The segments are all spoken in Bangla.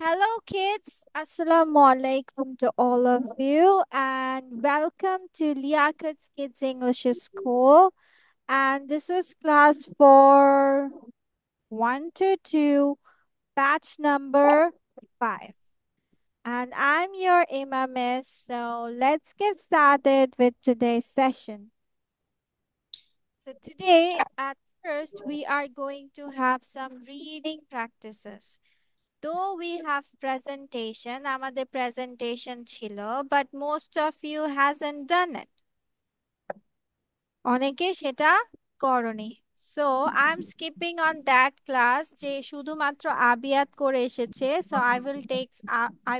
Hello, kids. Assalamu alaikum to all of you, and welcome to Liakat's Kids English School. And this is class for 1 to 2, batch number 5. And I'm your Miss. So let's get started with today's session. So today, at first, we are going to have some reading practices. Though we have presentation, আমাদের presentation ছিল, but most of you hasn't done it. অনেকে সেটা করনি. So I'm skipping on that class যে শুধুমাত্র আবিয়াত করে এসেছে. So I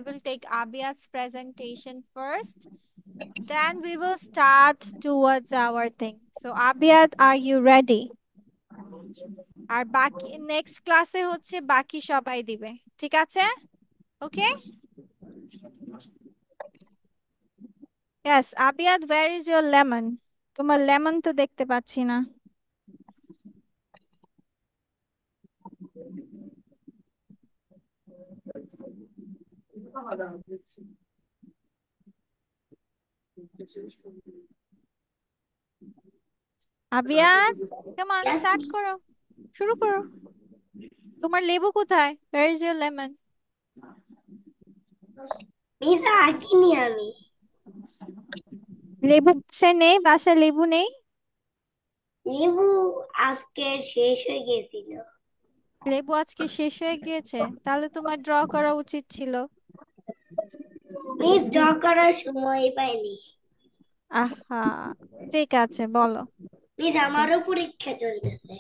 will take Abiyat's presentation first. Then we will start towards our thing. So Abiyat, are you ready? আর বাকি নেক্সট ক্লাসে হচ্ছে বাকি সবাই দিবে, ঠিক আছে? Okay? Yes, Abiyad, where is your lemon? তোমার লেমন তো দেখতে পাচ্ছি না। আবিয়াদ, come on, Yes, start করো, শুরু করো। তোমার লেবু কোথায়? Where is your lemon? Miss আঁকিনি আমি। লেবু সে নেই, বাসায় লেবু নেই? লেবু আজকের শেষ হয়ে গেছিল। লেবু আজকে শেষ হয়ে গিয়েছে, তাহলে তোমার ড্র করা উচিত ছিল। মিস ড্র করার সময় পাইনি। আহা, ঠিক আছে, বলো। মিস আমারও পরীক্ষা চলতেছে।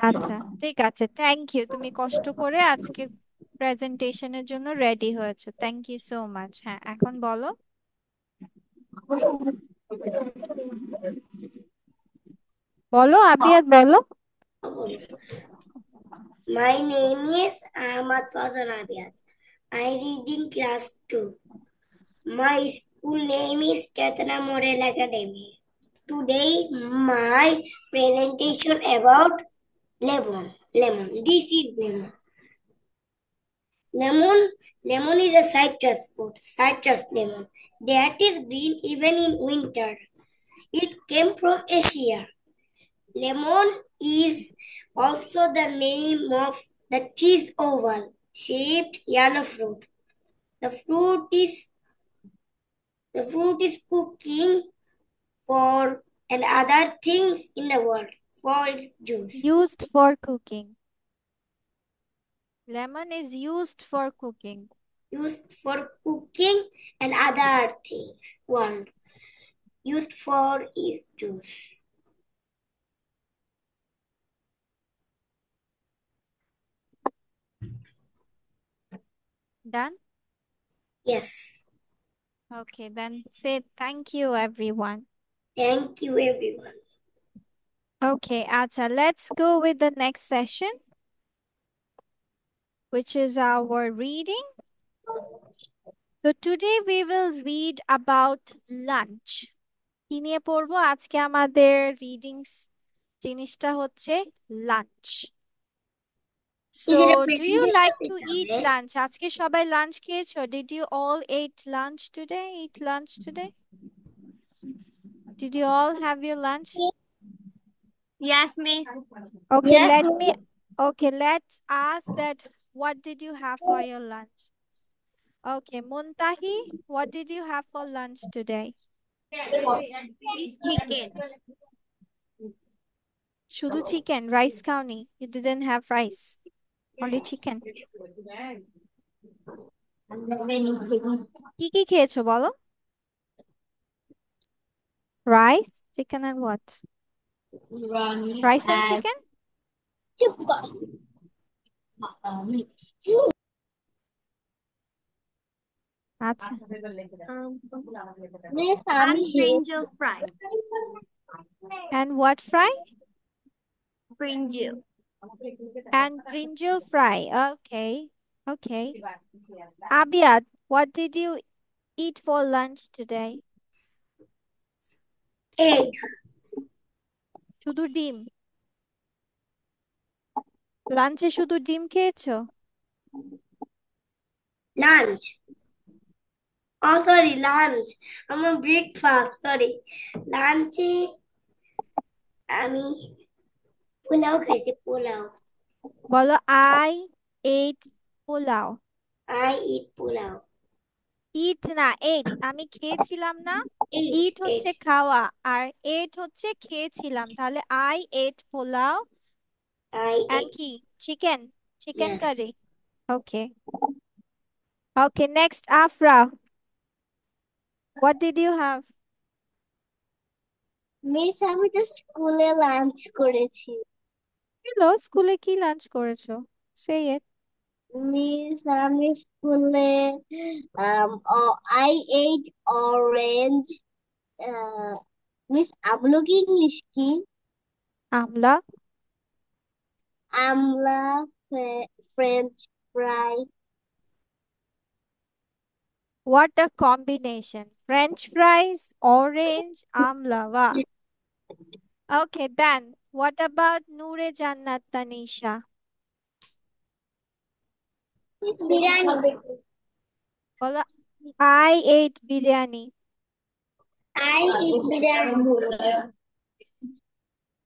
আচ্ছা, ঠিক আছে, থ্যাংক ইউ, তুমি কষ্ট করে আজকে প্রেজেন্টেশনের জন্য রেডি হয়েছো, থ্যাংক ইউ সো মাচ। হ্যাঁ, এখন বলো। বলো আবিয়াদ, বলো। My name is Ahmad Fazan Abiyat. I read in class 2. My school name is Chetna Model Academy. Today my presentation about lemon. Lemon. This is lemon. Lemon is a citrus fruit, citrus lemon, that is green even in winter. It came from Asia. Lemon is also the name of the cheese oval shaped yellow fruit. The fruit is cooking for and other things in the world for its juice. Used for cooking. Lemon is used for cooking. Used for cooking and other things. World used for its juice. Done? Yes. Okay, then say thank you, everyone. Thank you, everyone. Okay, Acha, let's go with the next session, which is our reading. So today we will read about lunch. কি নিয়ে পড়বো আজকে? আমাদের রিডিংস জিনিসটা হচ্ছে lunch. So, Is it a do you presentation like to দিতে eat হবে? lunch? আজকে সবাই লাঞ্চ খেয়েছো? Did you all eat lunch today? Eat lunch today? Did you all have your lunch? Yes, miss. Okay, Yes. let's ask that what did you have for your lunch? Okay, Muntahi, what did you have for lunch today? It's chicken. শুধু চিকেন, রাইস খাওনি? You didn't have rice, only chicken. কি কি খেয়েছো বলো? Rice, chicken and what? Rice and chicken? আচ্ছা, And brinjal fry. and what fry? Brinjal. And brinjal fry. Okay, okay. Abiyad, what did you eat for lunch today? Egg. শুধু ডিম? লাঞ্চে শুধু ডিম খেয়েছো? Lunch. Oh, sorry, lunch. আমার breakfast, sorry. লাঞ্চে আমি পোলাও খাইছি, পোলাও। বলো I ate pulao. I eat pulao. ইট না ate, আমি খেয়েছিলাম না। Eat, ইট হচ্ছে eat. খাওয়া আর ate হচ্ছে খেয়েছিলাম, তাহলে I ate pulao I and eat, কি chicken, chicken yes. Curry. Okay okay, next Afra, what did you have? Miss আমি তো স্কুলে লাঞ্চ করেছি। হ্যালো, স্কুলে কি লাঞ্চ করেছো? সেই it. মিস আমি স্কুলে আই এইট অরেঞ্জ। মিস আমলো কি ইংলিশ কি? আমলা। আমলা, French fry. What a combination, french fries, orange, amla, wow. Okay, then what about Noore Jannat Tanisha? Biryani. বলো I ate biryani. I eat biryani.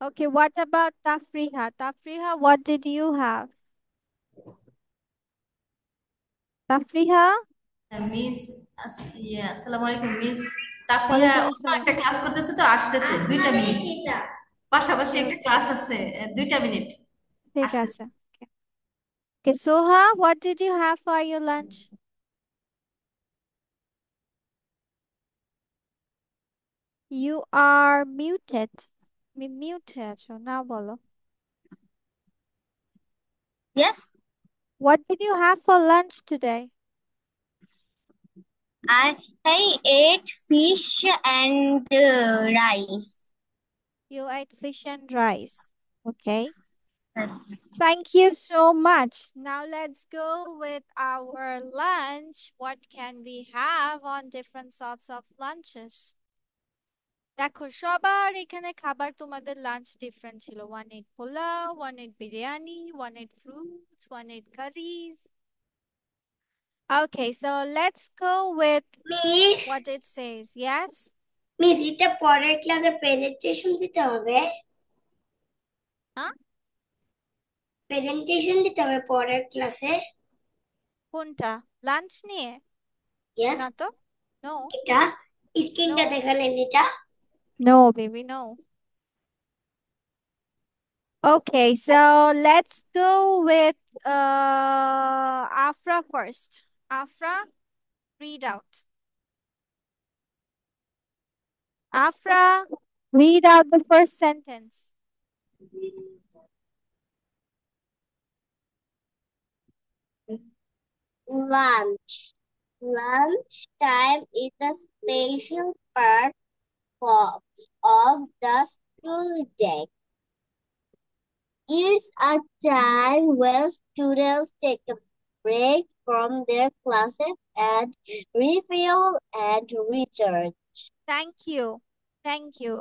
Okay, what about Tafriha? Tafriha, what did you have? Tafriha? Miss আসসালামু আলাইকুম মিস। তাফরিয়া ওয়ালাইকুম অন্য আসসালাম। একটা ক্লাস করতেছে তো, আসতেছে 2টা মিনিট, পাশাপাশি Okay, একটা okay. ক্লাস আছে 2টা মিনিট, ঠিক আসতেছে। আছে। Okay. Okay, Soha, what did you have for your lunch? You are muted. Mute হয়ে আছো, now বলো। Yes, What did you have for lunch today? I ate fish and rice. You ate fish and rice. Okay. Yes. Thank you so much. Now let's go with our lunch. What can we have on different sorts of lunches? দেখো সবার এখানে খাবার তোমাদের লাঞ্চ ডিফারেন্ট ছিল। One at pulao, one at biryani, one at fruits, one at curries. Okay, so let's go with Miss, what it says. Yes? Miss এটা পরের ক্লাসে প্রেজেন্টেশন দিতে হবে। হ্যাঁ, প্রেজেন্টেশন দিতে হবে পরের ক্লাসে। কোনটা? লাঞ্চ নিয়ে? ইয়েস, না তো। No, এটা স্ক্রিনটা no, দেখালেন এটা। no, baby, no. Okay, so let's go with Afra first. Afra, read out. Afra, read out the first sentence. Lunch. Lunch time is a special part of the school day. It's a time when students take a break from their classes and refuel and recharge. Thank you. Thank you.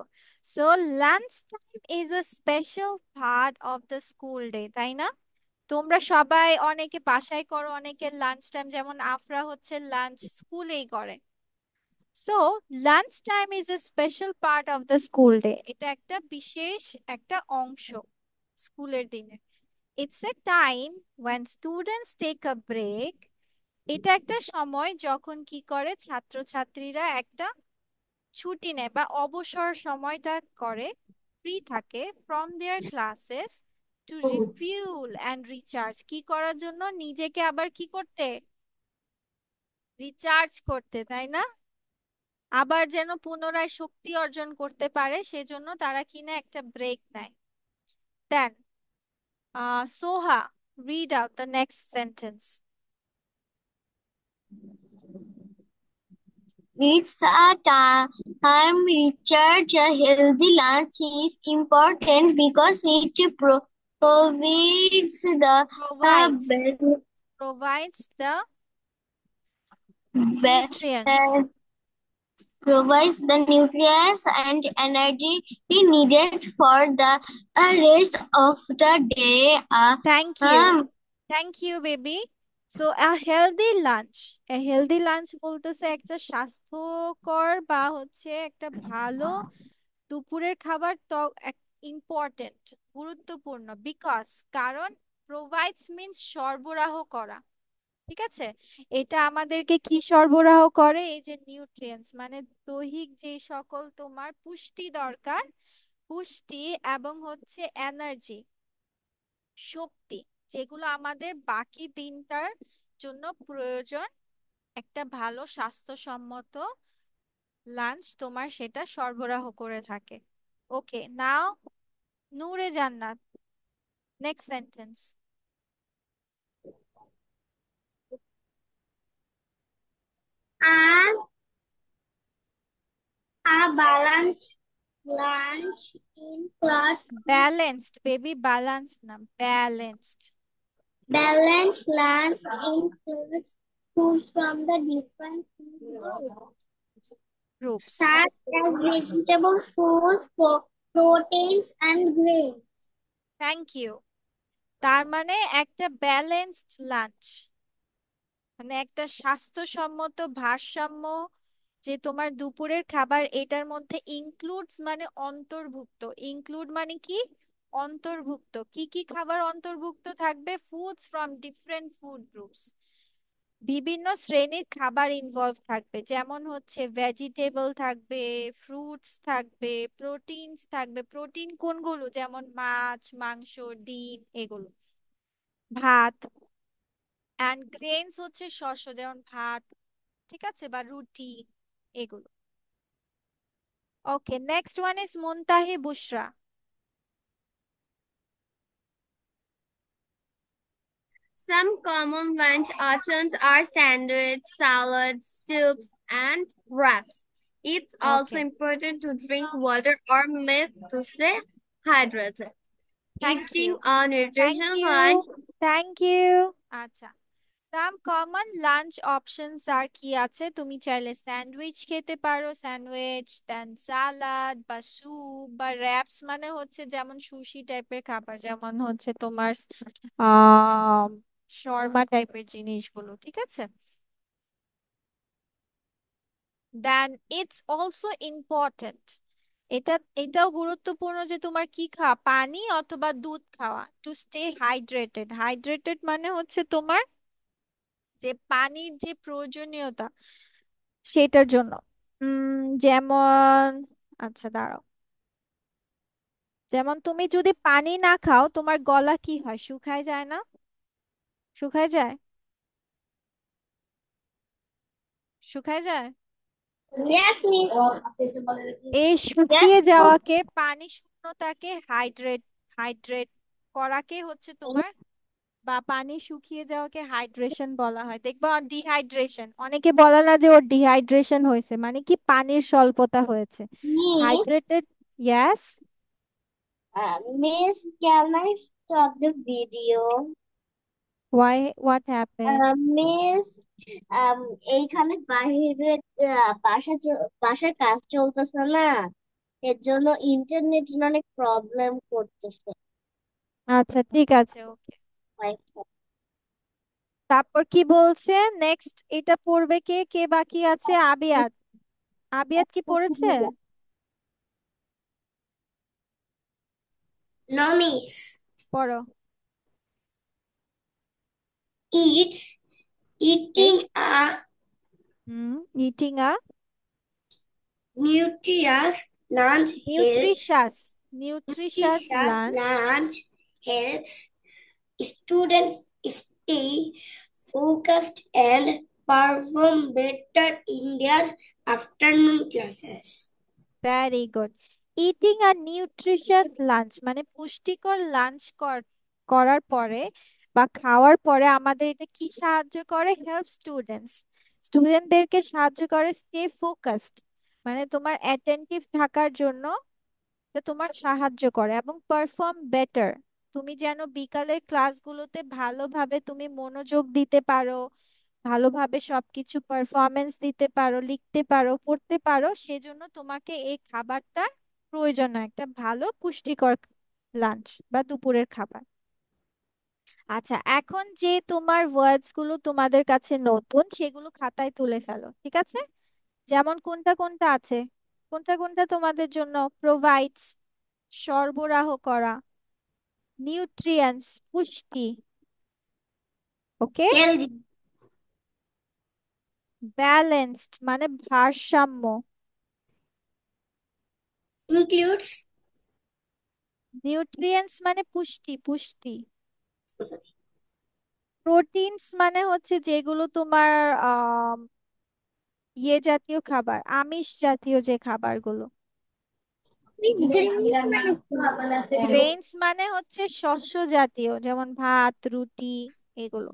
So lunchtime is a special part of the school day, তাই না? তোমরা সবাই অনেকে বাসায় করো, অনেকে লাঞ্চ টাইম, যেমন আফরা হচ্ছে লাঞ্চ স্কুলেই করে। So lunch time is a special part of the school day. এটা একটা বিশেষ একটা অংশ স্কুলের দিনে। It's a time when students take a break. এটা একটা সময় যখন কি করে ছাত্রছাত্রীরা একটা ছুটি নেয় বা অবসর সময়টা করে, ফ্রি থাকে from their classes to refuel and recharge. কি করার জন্য? নিজেকে আবার কি করতে? রিচার্জ করতে, তাই না? আবার যেন পুনরায় শক্তি অর্জন করতে পারে, সেজন্য তারা কিনা একটা ব্রেক নেয়। দেন সোহা, read out the next sentence. It's a time recharge. A healthy lunch is important because it provides the Provides be- provides the be- nutrients. provides the nutrients and energy needed for the rest of the day. Thank you. Thank you, baby. So healthy lunch বলতেছে একটা স্বাস্থ্যকর বা হচ্ছে একটা ভালো দুপুরের খাবার তো ইম্পর্টেন্ট, গুরুত্বপূর্ণ, বিকজ কারণ প্রোভাইডস মিন্স সরবরাহ করা। ঠিক আছে, এটা আমাদেরকে কি সরবরাহ করে, এই যে নিউট্রিয়েন্টস মানে দৈহিক যে সকল তোমার পুষ্টি দরকার, পুষ্টি এবং হচ্ছে এনার্জি, শক্তি, যেগুলো আমাদের বাকি দিনটার জন্য প্রয়োজন, একটা ভালো স্বাস্থ্যসম্মত লাঞ্চ তোমার সেটা সরবরাহ করে থাকে। ওকে, now Nure Jannat, next sentence. A, a balanced lunch includes balanced baby, balance না, balanced balanced lunch includes food from the different food groups, groups. such as vegetable foods, proteins, and grains. Thank you. তার মানে একটা ব্যালেন্সড লাঞ্চ মানে একটা স্বাস্থ্যসম্মত ভারসাম্য, যে তোমার দুপুরের খাবার এটার মধ্যে ইনক্লুডস মানে অন্তর্ভুক্ত, ইনক্লুড মানে কি, অন্তর্ভুক্ত, কি কি খাবার অন্তর্ভুক্ত থাকবে, foods from different food groups, বিভিন্ন শ্রেণীর খাবার ইনভলভ থাকবে, যেমন হচ্ছে ভেজিটেবল থাকবে, ফ্রুটস থাকবে, প্রোটিনস থাকবে, প্রোটিন কোনগুলো, যেমন মাছ, মাংস, ডিম, এগুলো, ভাত, অ্যান্ড গ্রেনস হচ্ছে শস্য, যেমন ভাত, ঠিক আছে, বা রুটি, এগুলো। Okay, next one is Muntahi Bushra. Some common lunch options are sandwich, salads, soups, and wraps. It's also okay, important to drink water or milk to stay hydrated. Thank you, Eating a thank nutritious you, lunch thank you. আচ্ছা, সাম কমন লাঞ্চ অপশনস আর কি আছে, তুমি চাইলে স্যান্ডউইচ খেতে পারো, স্যান্ডউইচ, দেন সালাদ বা স্যুপ বা র্যাপস মানে হচ্ছে যেমন সুশি টাইপের খাবার, যেমন হচ্ছে তোমার আহ শর্মা টাইপের জিনিসগুলো, ঠিক আছে। দেন ইটস অলসো ইম্পর্টেন্ট, এটাও গুরুত্বপূর্ণ যে তোমার কি খাওয়া, পানি অথবা দুধ খাওয়া, টু স্টে হাইড্রেটেড। হাইড্রেটেড মানে হচ্ছে তোমার যে পানির যে প্রয়োজনীয়তা সেটার জন্য। যেমন, আচ্ছা দাঁড়াও, যেমন তুমি যদি পানি না খাও তোমার গলা কি হয়, শুকায় যায় না, শুকায় যায়, শুকায় যায়। Yes, miss. এই Yes, শুকিয়ে যাওয়াকে, পানি শূন্যতাকে হাইড্রেট, হাইড্রেট করাকে হচ্ছে তোমার, বা পানি শুকিয়ে যাওয়াকে হাইড্রেশন বলা হয়। দেখবা ডিহাইড্রেশন, অনেকে বলে না যে ওর ডিহাইড্রেশন হয়েছে, মানে কি পানির স্বল্পতা হয়েছে। miss. Hydrated, yes, Miss, can I stop the video? Why, what happen? Miss, এইখানে বাহিরে বাসার কাজ চলতেছে না, এর জন্য ইন্টারনেট অনেক প্রবলেম করতেছে। আচ্ছা ঠিক আছে, ওকে। Like, তারপর কি বলছে, নেক্সট এটা পড়বে কে, কে বাকি আছে, আবিয়াত, আবিয়াত কি পড়েছে, No, miss. পড়ো। It's এই, eating a eating a nutritious lunch helps nutritious, nutritious nutritious lunch, lunch helps students stay focused and perform better in their afternoon classes. Very good. Eating আর নিউট্রিশাস লাঞ্চ মানে পুষ্টিকর লাঞ্চ করার পরে বা খাওয়ার পরে আমাদের এটা কি সাহায্য করে, হেল্প স্টুডেন্টস, স্টুডেন্টদেরকে সাহায্য করে স্টে ফোকাসড মানে তোমার অ্যাটেন্টিভ থাকার জন্য, এটা তোমার সাহায্য করে, এবং পারফর্ম বেটার, তুমি যেন বিকালের ক্লাসগুলোতে ভালোভাবে তুমি মনোযোগ দিতে পারো, ভালোভাবে সবকিছু পারফরমেন্স দিতে পারো, লিখতে পারো, পড়তে পারো, সেজন্য তোমাকে এই খাবারটা প্রয়োজন হয়, একটা ভালো পুষ্টিকর লাঞ্চ বা দুপুরের খাবার। আচ্ছা, এখন যে তোমার ওয়ার্ডস গুলো তোমাদের কাছে নতুন সেগুলো খাতায় তুলে ফেলো, ঠিক আছে? যেমন কোনটা কোনটা আছে, কোনটা কোনটা তোমাদের জন্য? প্রোভাইডস, সরবরাহ করা, নিউট্রিয়েন্টস, পুষ্টি, ওকে। healthy, ব্যালেন্সড মানে ভারসাম্য, includes, নিউট্রিয়েন্টস মানে পুষ্টি পুষ্টি, oh, sorry, প্রোটিনস মানে হচ্ছে যেগুলো তোমার আহ ইয়ে জাতীয় খাবার, আমিষ জাতীয় যে খাবারগুলো। গ্রেইনস মানে হচ্ছে শস্য জাতীয়, যেমন ভাত, রুটি, এগুলো।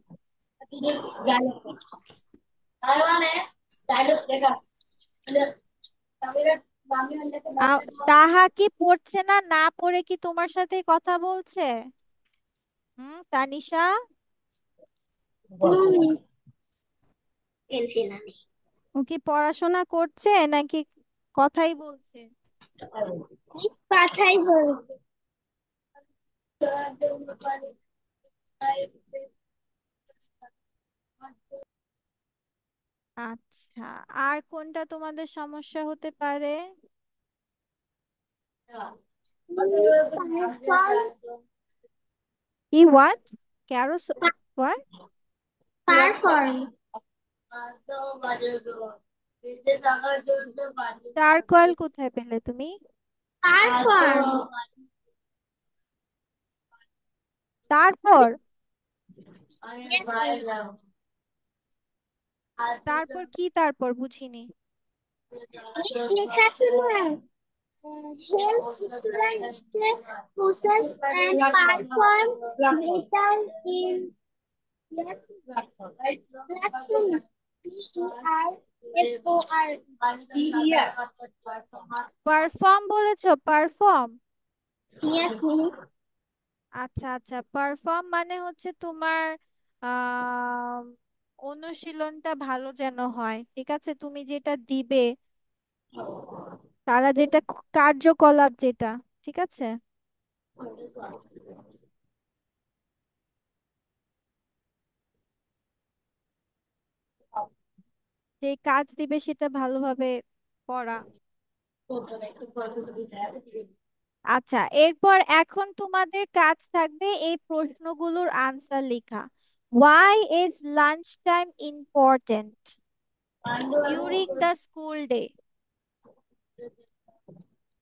তাহা কি পড়ছে না? না পড়ে কি তোমার সাথে কথা বলছে? তানিশা? pencil ani. ও কি পড়াশোনা করছে নাকি কথাই বলছে? কথাই বলছে। আচ্ছা, আর কোনটা তোমাদের সমস্যা হতে পারে? কি হোয়াট? ক্যারোস হোয়াট? পারফর্ম টারকয়েল কোথায় পেলে তুমি? পারফর্ম তারপর তারপর কি তারপর বুঝিনি। লেখা ছিল helps students to process and perform data in platform. Perform বলেছো? পারফর্ম? Yes, miss. আচ্ছা আচ্ছা, পারফর্ম মানে হচ্ছে তোমার আহ অনুশীলনটা ভালো যেন হয়, ঠিক আছে? তুমি যেটা দিবে, তারা যেটা কার্যকলাপ যেটা, ঠিক আছে? যে কাজ দিবে সেটা ভালোভাবে করা। আচ্ছা, এরপর এখন তোমাদের কাজ থাকবে এই প্রশ্নগুলোর আনসার লেখা। Why is lunch time important during the school day?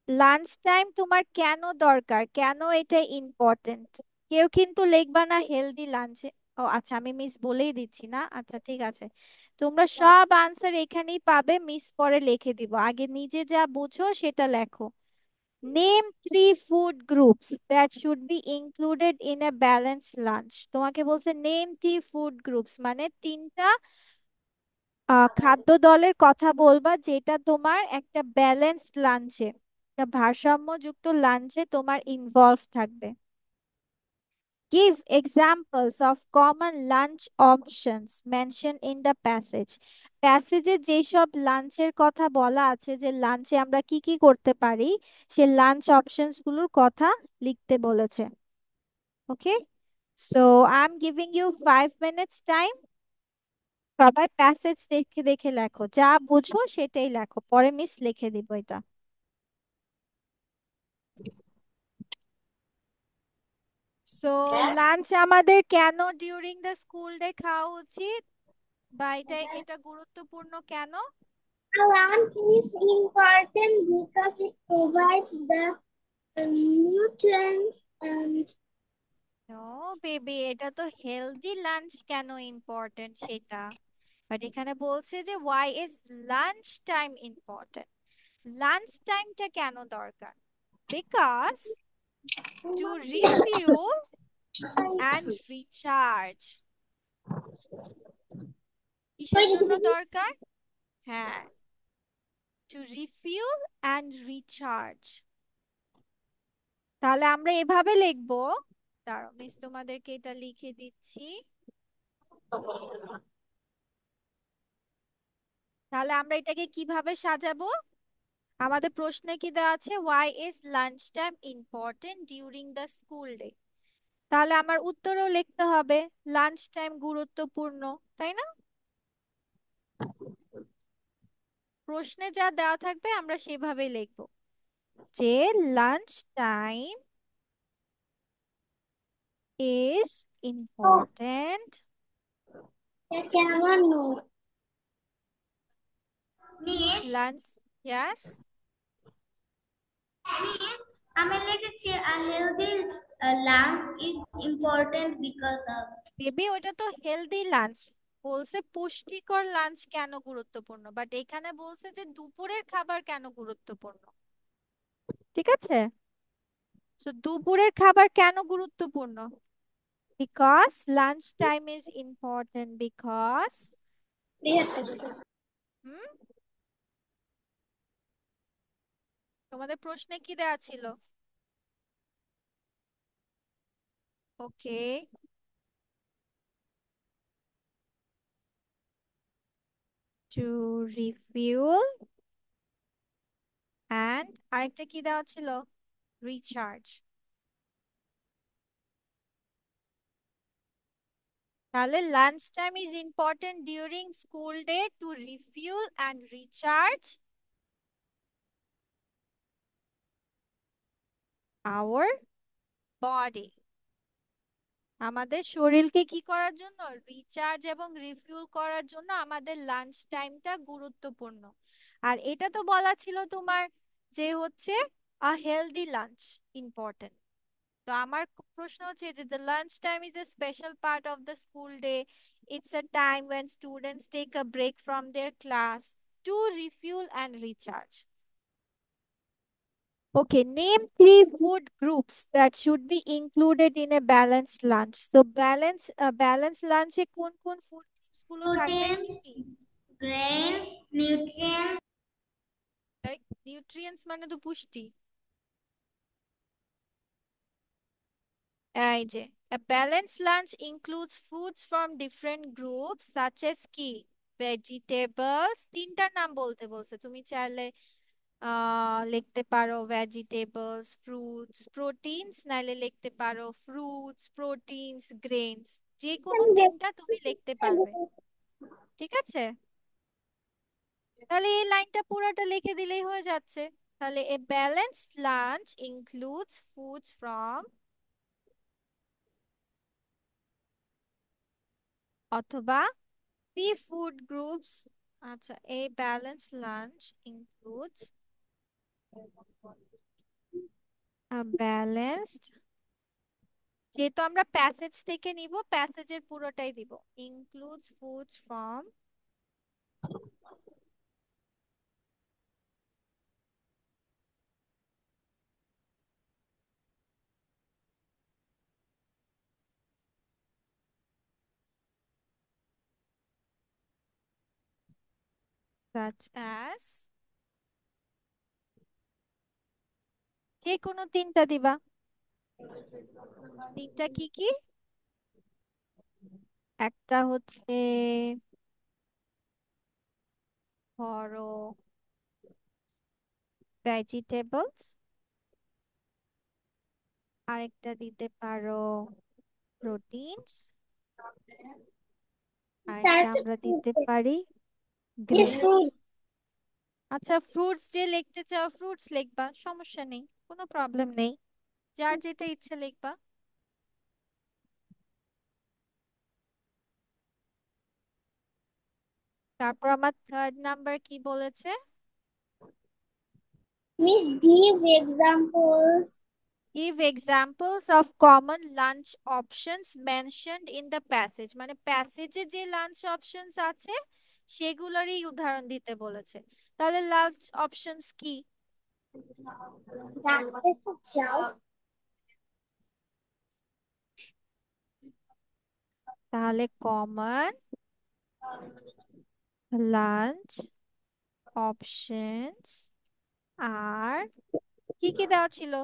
Lunch time তোমার কেন দরকার, কেন এটা ইম্পর্টেন্ট? কেউ কিন্তু লিখবা না হেলদি লাঞ্চে। ও আচ্ছা, আমি মিস বলেই দিচ্ছি না, আচ্ছা ঠিক আছে। তোমরা সব আনসার এখানেই পাবে, মিস পরে লিখে দিব, আগে নিজে যা বুঝো সেটা লেখো। Name 3 food groups that should be included in a balanced lunch. তোমাকে বলছে নেম 3 food groups, মানে তিনটা খাদ্য দলের কথা বলবা যেটা তোমার একটা ব্যালেন্সড লাঞ্চে, একটা ভারসাম্যযুক্ত লাঞ্চে তোমার ইনভলভ থাকবে। Give examples of common lunch options mention in the passage. প্যাসেজে যেসব লাঞ্চের কথা বলা আছে, যে লাঞ্চে আমরা কি কি করতে পারি, সে লাঞ্চ অপশনস গুলোর কথা লিখতে বলেছে। Okay, so I am giving you 5 minutes time. সবাই প্যাসেজ দেখে দেখে লেখো, যা বুঝো সেটাই লেখো, পরে মিস লিখে দিব এটা। সো লাঞ্চ আমাদের কেন ডিউরিং দ্য স্কুল ডে খাওয়া উচিত, বা এটা এটা গুরুত্বপূর্ণ কেন? Lunch is important because it provides the nutrients and no baby, এটা তো হেলদি লাঞ্চ কেন ইম্পর্টেন্ট সেটা, বাট এখানে বলছে যে why is lunch time important. Lunch টাইমটা কেন দরকার? Because to refuel and recharge. কিসের জন্য দরকার? হ্যাঁ, টু রিফিউল অ্যান্ড রিচার্জ। তাহলে আমরা এভাবে লিখবো, দাঁড়াও মিস তোমাদেরকে এটা লিখে দিচ্ছি। তাহলে আমরা এটাকে কিভাবে সাজাবো? আমাদের প্রশ্নে কি দেওয়া আছে? Why is lunch time important during the school day. তাহলে আমার উত্তরেও লিখতে হবে লাঞ্চ টাইম গুরুত্বপূর্ণ, তাই না? প্রশ্নে যা দেওয়া থাকবে আমরা সেভাবেই লিখবো যে লাঞ্চ টাইম ইজ ইম্পর্ট্যান্ট কেমন লাঞ্চ, ইয়াস আমি লিখেছি a healthy lunch is important because of baby, ওটা তো হেলদি লাঞ্চ বলছে, পুষ্টিকর লাঞ্চ কেন গুরুত্বপূর্ণ, বাট এখানে বলছে যে দুপুরের খাবার কেন গুরুত্বপূর্ণ। ঠিক আছে, তো দুপুরের খাবার কেন গুরুত্বপূর্ণ? Because lunch time is important because তোমাদের প্রশ্নে কি দেওয়া ছিল? ওকে, টু রিফিউল অ্যান্ড আরেকটা কি দেওয়া ছিল? রিচার্জ। তাহলে lunch time is important during school day to refuel and recharge our body. আমাদের শরীরকে কি করার জন্য? রিচার্জ এবং রিফিউল করার জন্য আমাদের লাঞ্চ টাইমটা গুরুত্বপূর্ণ। আর এটা তো বলা ছিল তোমার যে হচ্ছে আ হেলদি লাঞ্চ ইম্পর্টেন্ট। তো আমার প্রশ্ন হচ্ছে যে the lunch time is a special part of the school day. It's a time when students take a break from their class to refuel and recharge. Okay, name three food groups that should be included in a balanced lunch. So balanced lunch এ কোন কোন food groups গুলো থাকবে, কি proteins, কি? grains, nutrients. Like nutrients মানে তো পুষ্টি। এই যে a balanced lunch includes foods from different groups such as কি? ভেজিটেবলস, তিনটার নাম বলতে বলছে, তুমি চাইলে লিখতে পারো ভেজিটেবলস, ফ্রুটস, প্রোটিনস, নাইলে লিখতে পারো ফ্রুটস, প্রোটিনস, গ্রেনস, যে কোনো তিনটা তুমি লিখতে পারবে। ঠিক আছে, তাহলে এই লাইনটা পুরাটা লিখে দিলেই হয়ে যাচ্ছে। তাহলে a balanced lunch includes foods from, অথবা three food groups. আচ্ছা, a balanced lunch includes a balanced, যেহেতু আমরা প্যাসেজ থেকে নিব প্যাসেজের পুরোটাই দিব, includes foods from such as, যে কোনো তিনটা দিবা। তিনটা কি কি? একটা হচ্ছে ধরো ভেজিটেবলস, আরেকটা দিতে পারো প্রোটিনস, আরেকটা আমরা দিতে পারি গ্রেনস। আচ্ছা, ফ্রুটস যে লিখতে চাও ফ্রুটস লিখবা, সমস্যা নেই, কোনো প্রবলেম নেই, যার যেটা ইচ্ছে লিখবা। তারপর আমার থার্ড নাম্বার কি বলেছে? Miss, give examples. Give examples of common lunch options mentioned in the passage. মানে প্যাসেজে যে লাঞ্চ অপশনস আছে সেগুলোরই উদাহরণ দিতে বলেছে। তাহলে লাঞ্চ অপশনস কি? ডাকতে তো যাও। তাহলে কমন লাঞ্চ অপশনস আর কি কি দেওয়া ছিল?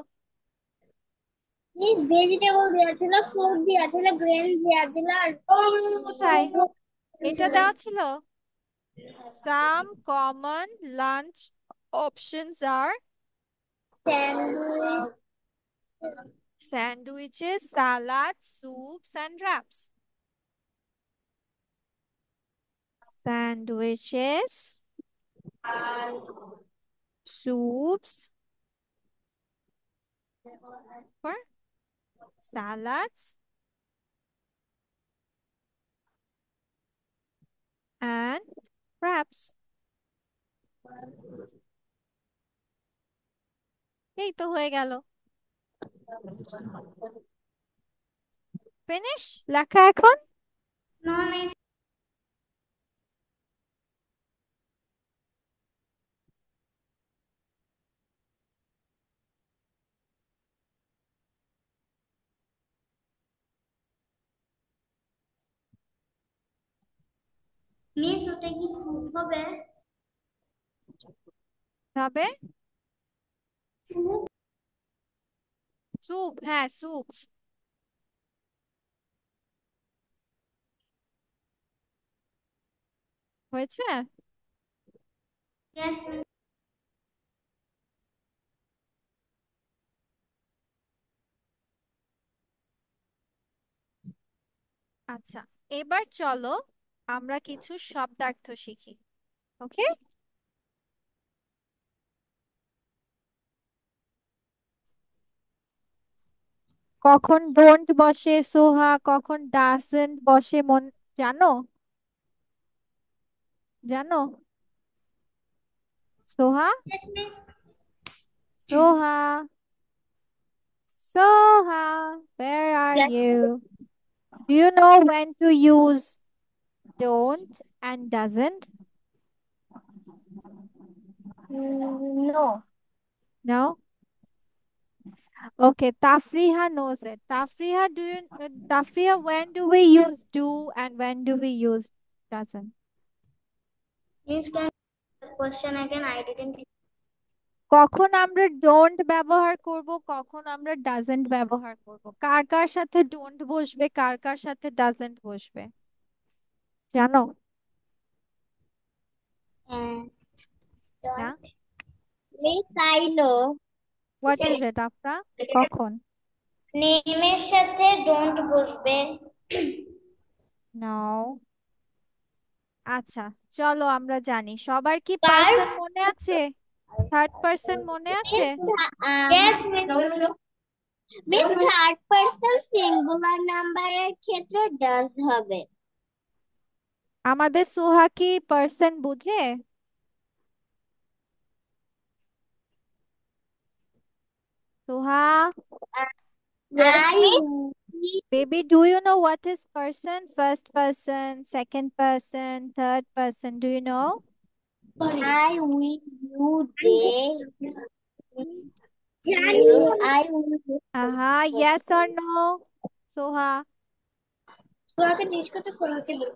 মিস, ভেজিটেবল দেওয়া ছিল, ফ্রুট দেওয়া ছিল, গ্রেন দেওয়া ছিল, আর কোথায় এটা দেওয়া ছিল? Some common lunch options are sandwich, Sandwiches, salads, soups, and wraps. Sandwiches, soups, or salads, and wraps. এই তো হয়ে গেল। ফিনিশ লেখা এখন। No, miss. মিস ওটা কি স্যুপ হবে? হবে স্যুপ? স্যুপ, হ্যাঁ স্যুপ। হয়েছে? Yes, miss. আচ্ছা, এবার চলো আমরা কিছু শব্দার্থ শিখি। ওকে, কখন ডোন্ট বসে সোহা, কখন ডাজন্ট বসে মন জানো? জানো সোহা? Yes, miss. Soha, Soha, where are Yes. you? Do you know when to use don't and doesn't? No. No? Okay, Tafriha knows it. Tafriha, when do we use do and when do we use doesn't? Miss, can the question again? I didn't. কখন আমরা ডোন্ট ব্যবহার করব, কখন আমরা ডাজন্ট ব্যবহার করব, কার কার সাথে ডোন্ট বসবে, কার কার সাথে ডাজন্ট বসবে জানো? না? Miss, I know. What is it Afra? কখন? নেমের সাথে ডোন্ট বসবে। নাও। আচ্ছা, চলো আমরা জানি। সবার কি Verb? পার্সন মনে আছে? থার্ড পার্সন মনে আছে? Yes, miss. Miss, third person singular নাম্বারের ক্ষেত্রে does হবে। আমাদের সোহা কি পার্সন বুঝে? সোহা, Yes, baby, do you know what is person? First person, second person, third person, do you know? I, we, you, they, you, I, we. Yes or no? Soha, সোহাকে জিজ্ঞেস করতে সোহাকে বল।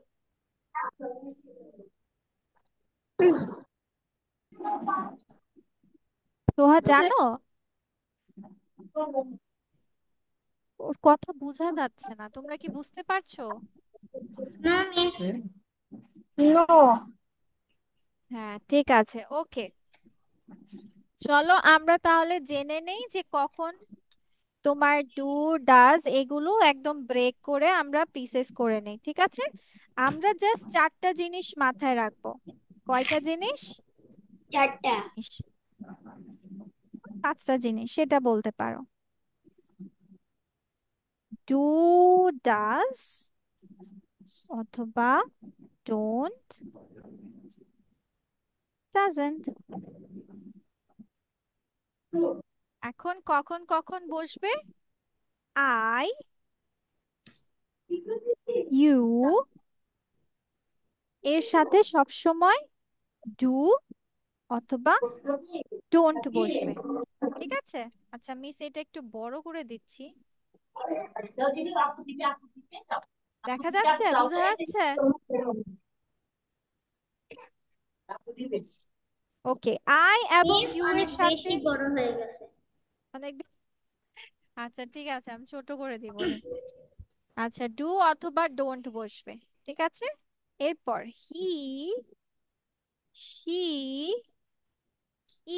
সোহা জানো? ওর কথা বোঝা যাচ্ছে না, তোমরা কি বুঝতে পারছো? No, miss. No. হ্যাঁ ঠিক আছে, ওকে। চলো আমরা তাহলে জেনে নেই যে কখন তোমার ডু ডাজ এগুলো একদম ব্রেক করে আমরা পিসেস করে নেই, ঠিক আছে? আমরা জাস্ট চারটা জিনিস মাথায় রাখবো। কয়টা জিনিস? চারটা। জিনিস, পাঁচটা জিনিস সেটা বলতে পারো। ডু ডাজ অথবা ডোন্ট ডাজন্ট। এখন কখন কখন বসবে? আই, ইউ এর সাথে সবসময় ডু অথবা ডোন্ট বসবে, ঠিক আছে? আচ্ছা মিস এটা একটু বড় করে দিচ্ছি, দেখা যাচ্ছে, বোঝা যাচ্ছে? ওকে, আই এবং মিস ইউ অনেক এর সাথে বেশি বড় হয়ে গেছে। অনেক আচ্ছা ঠিক আছে, আমি ছোট করে দিব নে। আচ্ছা, ডু অথবা ডোন্ট বসবে, ঠিক আছে? এরপর হি, শি,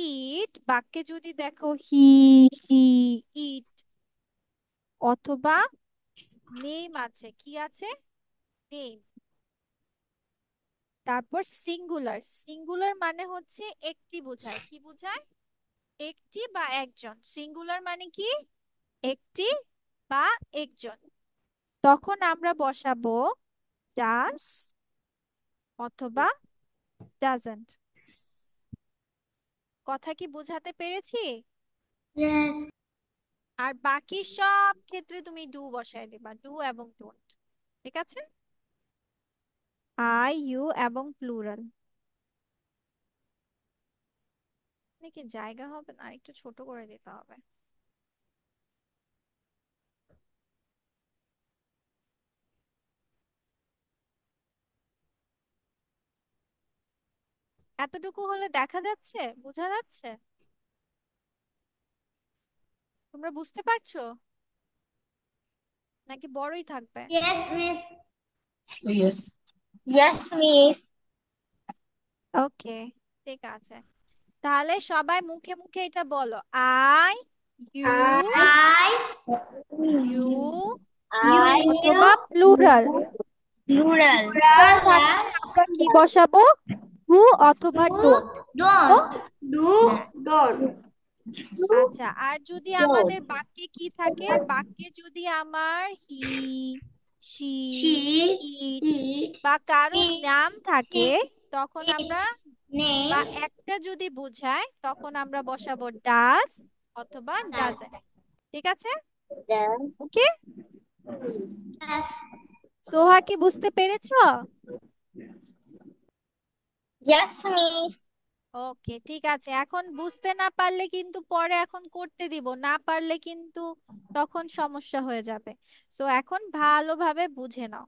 ইট, বাক্যে যদি দেখো হি, শি, ইট, অথবা নেম আছে, কি আছে? নেম। তারপর সিঙ্গুলার, সিঙ্গুলার মানে হচ্ছে একটি বোঝায়, কি বোঝায়? একটি বা একজন। সিঙ্গুলার মানে কি? একটি বা একজন। তখন আমরা বসাবো ডাস অথবা ডাজন্ট। কথা কি বোঝাতে পেরেছি? Yes. আর বাকি সব ক্ষেত্রে তুমি ডু বসায় দিবা, ডু এবং ডোন্ট। ঠিক আছে? আই, ইউ এবং প্লুরাল। নাকি জায়গা হবে না, একটু ছোট করে দিতে হবে। এতটুকু হলে দেখা যাচ্ছে, বোঝা যাচ্ছে? তোমরা বুঝতে পারছো নাকি বড়ই থাকবে? Yes, miss. Yes. Yes, miss. ওকে, ঠিক আছে। তাহলে সবাই মুখে মুখে এটা বলো, I, you, I, you I অথবা প্লুরাল। plural. প্লুরাল plural থাকলে আমরা কি বসাবো? ডু অথবা ডোন্ট। don't. Do, হ্যাঁ, don't. আচ্ছা। আর যদি আমাদের বাক্যে কি থাকে? বাক্যে যদি আমার হি, শি, She, ইট it, বা কারোর it, নাম থাকে, তখন it, আমরা name, বা একটা যদি বোঝায় তখন আমরা বসাবো ডাজ অথবা ডাজেন্ট। ঠিক আছে? Then ওকে, yes. সোহা কি বুঝতে পেরেছো? yes, miss. ওকে, ঠিক আছে। এখন বুঝতে না পারলে কিন্তু পরে এখন করতে দিব, না পারলে কিন্তু তখন সমস্যা হয়ে যাবে। সো এখন ভালোভাবে বুঝে নাও।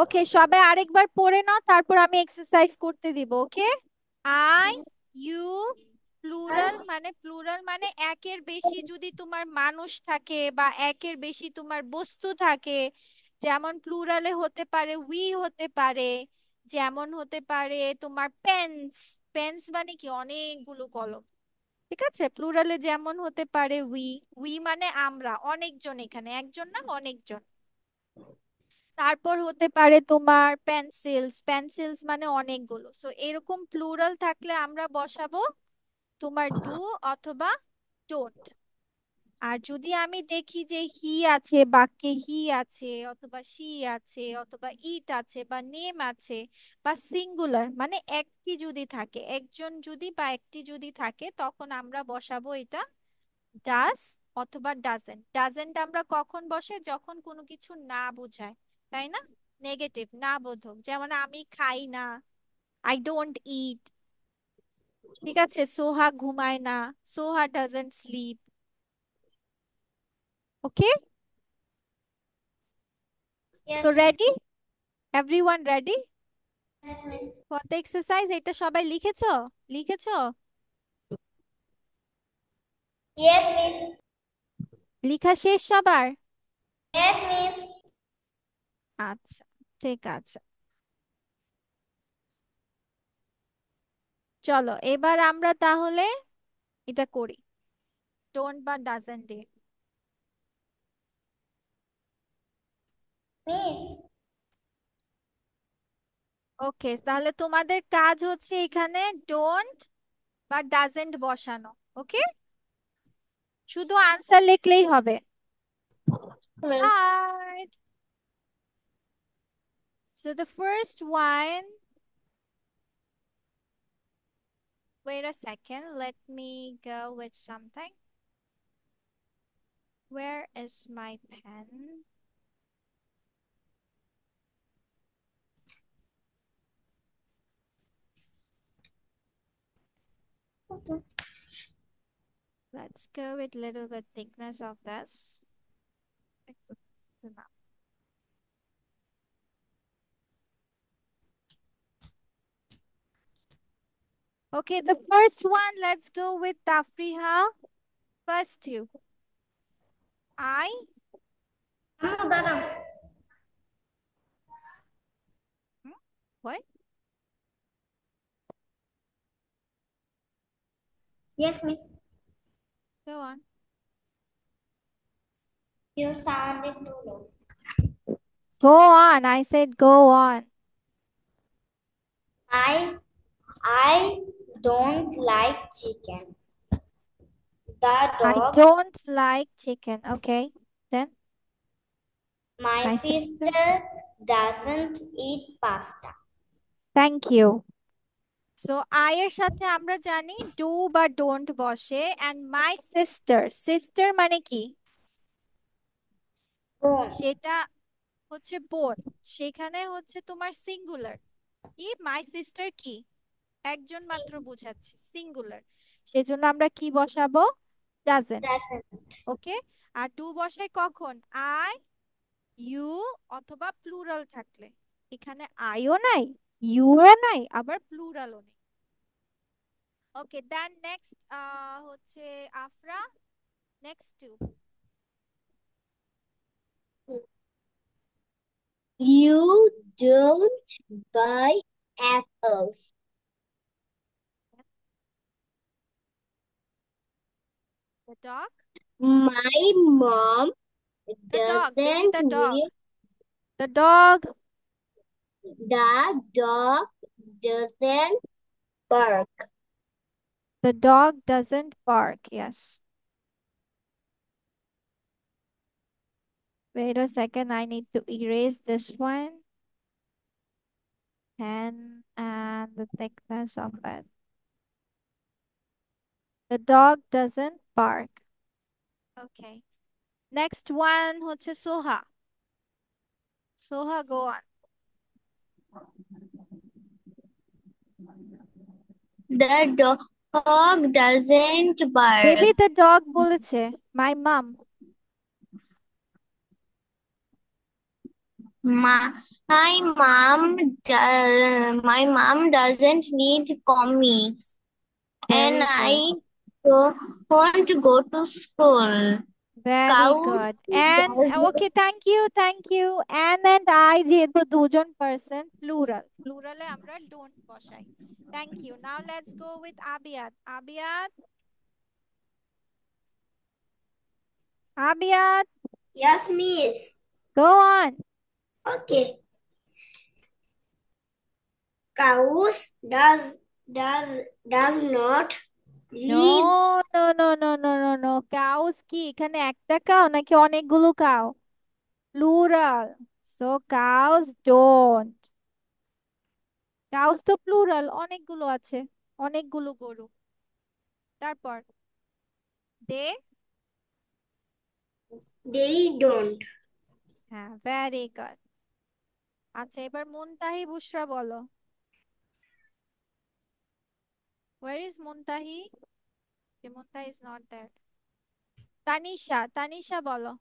ওকে, সবাই আরেকবার পড়ে নাও, তারপর আমি এক্সারসাইজ করতে দিব। ওকে, আই, ইউ, প্লুরাল মানে একের বেশি যদি তোমার মানুষ থাকে বা একের বেশি তোমার বস্তু থাকে, যেমন প্লুরালে হতে পারে উই, হতে পারে যেমন হতে পারে তোমার পেন্স। পেন্স মানে কি? অনেকগুলো কলম। ঠিক আছে? প্লুরালে যেমন হতে পারে উই, উই মানে আমরা, অনেকজন, এখানে একজন না অনেকজন। তারপর হতে পারে তোমার পেন্সিলস, পেন্সিলস মানে অনেকগুলো। সো এরকম প্লুরাল থাকলে আমরা বসাবো তোমার ডু অথবা ডোন্ট। আর যদি আমি দেখি যে হি আছে, বাক্যে হি আছে অথবা শি আছে অথবা ইট আছে বা নেম আছে বা সিঙ্গুলার মানে একটি যদি থাকে, একজন যদি বা একটি যদি থাকে, তখন আমরা বসাবো এটা ডাজ অথবা ডাজেন্ট। ডাজেন্ট আমরা কখন বসে? যখন কোনো কিছু না বোঝায়, তাই না? নেগেটিভ, না বোধক, যেমন আমি খাই না, আই ডোন্ট ইট। ঠিক আছে? সোহা ঘুমায় না, সোহা ডাজেন্ট স্লিপ। ওকে, Yes, তো ready? Everyone ready yes, miss. For the exercise? এটা সবাই লিখেছো? লিখেছো? Yes, miss. লিখা শেষ সবার? Yes, miss. আচ্ছা, ঠিক আছে। চলো এবার আমরা তাহলে এটা করি, ডোন্ট বা ডাজেন্ট দিয়ে। Miss. ওকে, তাহলে তোমাদের কাজ হচ্ছে এখানে ডোন্ট বা ডাজেন্ট বসানো। ওকে, শুধু আনসার লিখলেই হবে। Miss. Right. So the first one, wait a second, let me go with something. Where is my pen? Let's go with little bit thickness of this. It's enough. Okay, the first one, let's go with Tafriha. First two. I, আম্মু দাঁড়াও। What? Yes, miss. Go on. Your sound is too low. Go on. I said go on. I don't like chicken. The I dog, don't like chicken. Okay. Then my my sister sister. doesn't eat pasta. Thank you. So I এর সাথে আমরা জানি do বা don't বসে and my sister মানে কি Bone. সেটা হচ্ছে বোন সেখানে হচ্ছে তোমার সিঙ্গুলার কি my sister কি একজন মাত্র বোঝাচ্ছে সিঙ্গুলার সেজন্য আমরা কি বসাবো doesn't Doesn't. Okay R do বসাই কখন I you অথবা প্লুরাল থাকলে এখানে আইও নাই ইউও নাই আবার প্লুরালও নেই ওকে দেন নেক্সট হচ্ছে আফরা next to You don't buy apples. the dog My mom the dog baby doesn't read. the dog The dog doesn't bark. the dog doesn't bark yes wait a second I need to erase this one and the thickness of it the dog doesn't bark okay next one হচ্ছে সোহা সোহা go on The dog doesn't bark. baby the dog বলেছে my mom My mom doesn't need comics, and very I good don't go to school. very Cows good and doesn't. okay thank you and I যেহেতু দুজন person plural এ আমরা don't বসাই thank you now let's go with Abiyat Yes, miss. go on Okay. Cows does not leave. no cows কি এখানে একটা কাউ নাকি অনেকগুলো cow plural so cows don't cows তো plural অনেকগুলো আছে অনেকগুলো গরু তারপর they They don't. হ্যাঁ ভেরি গুড আচ্ছা এবার মুনতাহি বুশরা বলো where is Muntahi Muntahi is not there Tanisha বলো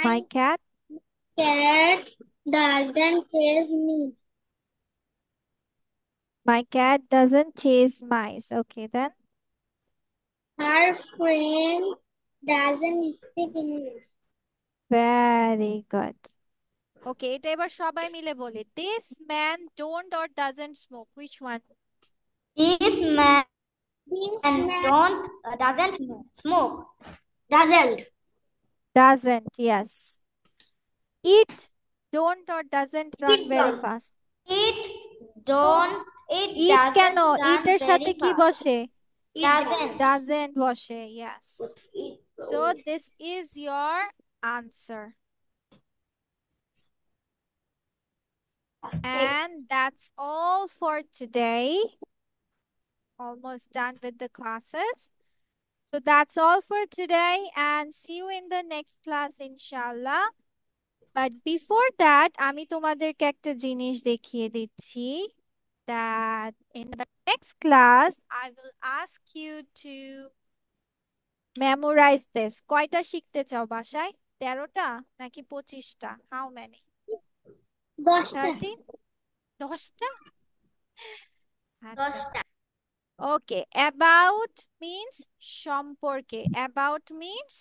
my cat Cat doesn't chase me. my cat doesn't chase mice okay then Her friend doesn't speak English. very good okay এটা এবার সবাই মিলে বলি this man don't or doesn't smoke which one This man doesn't smoke. doesn't yes it don't or doesn't run It very don't. fast It don't. It it doesn't কেন run এটার সাথে very কি fast. বসে It doesn't. doesn't বসে yes It so this is your answer and that's all for today almost done with the classes so that's all for today and see you in the next class inshallah but before that আমি তোমাদেরকে একটা জিনিস দেখিয়ে দিচ্ছি that in the next class I will ask you to memorize this কয়টা শিখতে চাও বাসায় 13টা নাকি 25টা how many 10টা 13 10টা আচ্ছা Okay, about means সম্পর্কে, about means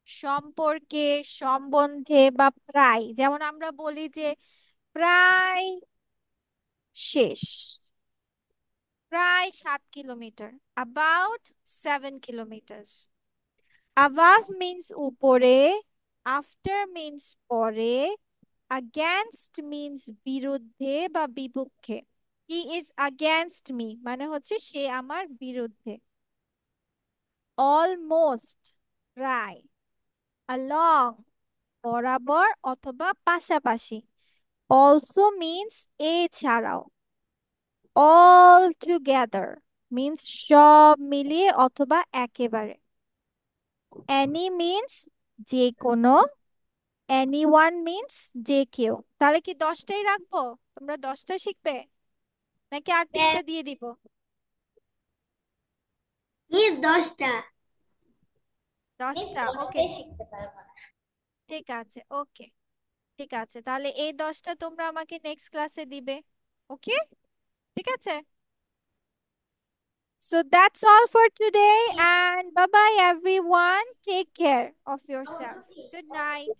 সম্পর্কে, সম্বন্ধে বা প্রায়। যেমন আমরা বলি যে প্রায় শেষ, প্রায় 7 kilometre, about 7 kilometers. Above means উপরে, after means পরে, against means বিরুদ্ধে বা বিপক্ষে। He is against me মানে হচ্ছে সে আমার বিরুদ্ধে। Almost প্রায়, along বরাবর অথবা পাশাপাশি। Also means এছাড়াও। All together means সব মিলিয়ে অথবা একেবারে। Any means যে কোনো, anyone means যে কেউ। তাহলে কি 10টাই রাখবো? তোমরা 10টা শিখবে নাকি আর 3টা দিয়ে দিব? মিস 10টা। 10টা, ওকে, ঠিক আছে, ওকে, ঠিক আছে। তাহলে এই 10টা তোমরা আমাকে নেক্সট ক্লাসে দিবে, ওকে, ঠিক আছে। So that's all for today and bye bye everyone. Take care of yourself. Good night.